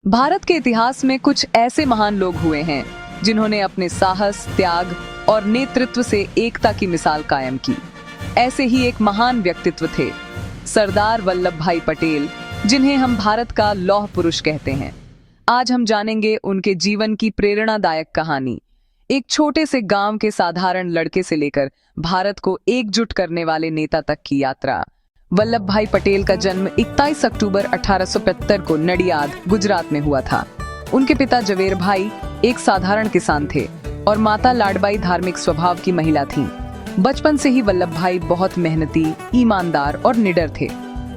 भारत के इतिहास में कुछ ऐसे महान लोग हुए हैं जिन्होंने अपने साहस, त्याग और नेतृत्व से एकता की मिसाल कायम की। ऐसे ही एक महान व्यक्तित्व थे सरदार वल्लभ भाई पटेल, जिन्हें हम भारत का लौह पुरुष कहते हैं। आज हम जानेंगे उनके जीवन की प्रेरणादायक कहानी, एक छोटे से गांव के साधारण लड़के से लेकर भारत को एकजुट करने वाले नेता तक की यात्रा। वल्लभ भाई पटेल का जन्म 21 अक्टूबर 1875 को नडियाद, गुजरात में हुआ था। उनके पिता जवेर भाई एक साधारण किसान थे और माता लाडबाई धार्मिक स्वभाव की महिला थीं। बचपन से ही वल्लभ भाई बहुत मेहनती, ईमानदार और निडर थे।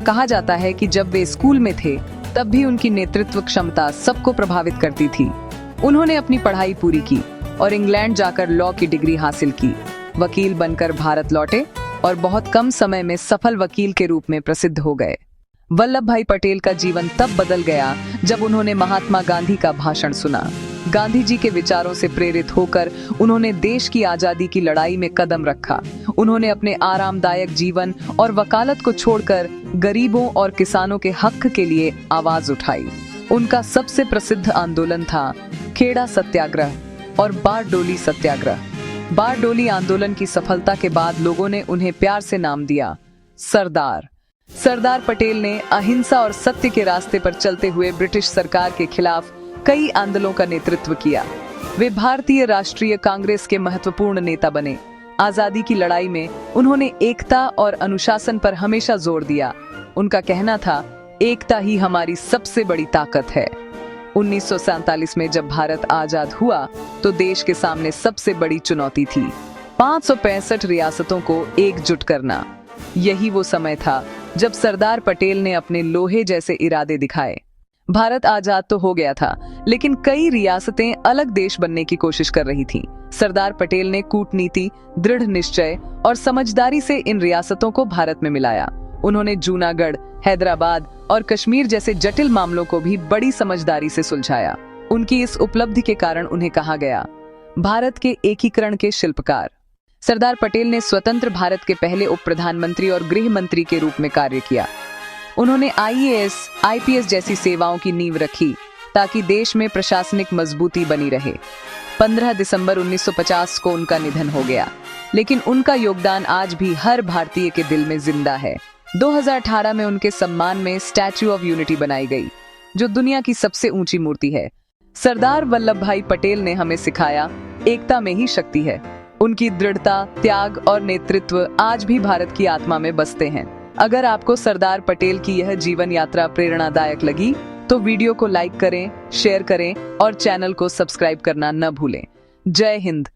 कहा जाता है कि जब वे स्कूल में थे तब भी उनकी नेतृत्व क्षमता सबको प्रभावित करती थी। उन्होंने अपनी पढ़ाई पूरी की और इंग्लैंड जाकर लॉ की डिग्री हासिल की। वकील बनकर भारत लौटे और बहुत कम समय में सफल वकील के रूप में प्रसिद्ध हो गए। वल्लभ भाई पटेल का जीवन तब बदल गया जब उन्होंने महात्मा गांधी का भाषण सुना। गांधी जी के विचारों से प्रेरित होकर उन्होंने देश की आजादी की लड़ाई में कदम रखा। उन्होंने अपने आरामदायक जीवन और वकालत को छोड़कर गरीबों और किसानों के हक के लिए आवाज उठाई। उनका सबसे प्रसिद्ध आंदोलन था खेड़ा सत्याग्रह और बारडोली सत्याग्रह। बारडोली आंदोलन की सफलता के बाद लोगों ने उन्हें प्यार से नाम दिया सरदार। सरदार पटेल ने अहिंसा और सत्य के रास्ते पर चलते हुए ब्रिटिश सरकार के खिलाफ कई आंदोलनों का नेतृत्व किया। वे भारतीय राष्ट्रीय कांग्रेस के महत्वपूर्ण नेता बने। आजादी की लड़ाई में उन्होंने एकता और अनुशासन पर हमेशा जोर दिया। उनका कहना था, एकता ही हमारी सबसे बड़ी ताकत है। 1947 में जब भारत आजाद हुआ तो देश के सामने सबसे बड़ी चुनौती थी 565 रियासतों को एकजुट करना। यही वो समय था जब सरदार पटेल ने अपने लोहे जैसे इरादे दिखाए। भारत आजाद तो हो गया था, लेकिन कई रियासतें अलग देश बनने की कोशिश कर रही थीं। सरदार पटेल ने कूटनीति, दृढ़ निश्चय और समझदारी से इन रियासतों को भारत में मिलाया। उन्होंने जूनागढ़, हैदराबाद और कश्मीर जैसे जटिल मामलों को भी बड़ी समझदारी से सुलझाया। उनकी इस उपलब्धि के कारण उन्हें कहा गया भारत के एकीकरण के शिल्पकार। सरदार पटेल ने स्वतंत्र भारत के पहले उप प्रधानमंत्री और गृह मंत्री के रूप में कार्य किया। उन्होंने आईएएस, आईपीएस जैसी सेवाओं की नींव रखी ताकि देश में प्रशासनिक मजबूती बनी रहे। 15 दिसंबर 1950 को उनका निधन हो गया, लेकिन उनका योगदान आज भी हर भारतीय के दिल में जिंदा है। 2018 में उनके सम्मान में स्टैच्यू ऑफ यूनिटी बनाई गई, जो दुनिया की सबसे ऊंची मूर्ति है। सरदार वल्लभ भाई पटेल ने हमें सिखाया, एकता में ही शक्ति है। उनकी दृढ़ता, त्याग और नेतृत्व आज भी भारत की आत्मा में बसते हैं। अगर आपको सरदार पटेल की यह जीवन यात्रा प्रेरणादायक लगी तो वीडियो को लाइक करें, शेयर करें और चैनल को सब्सक्राइब करना न भूलें। जय हिंद।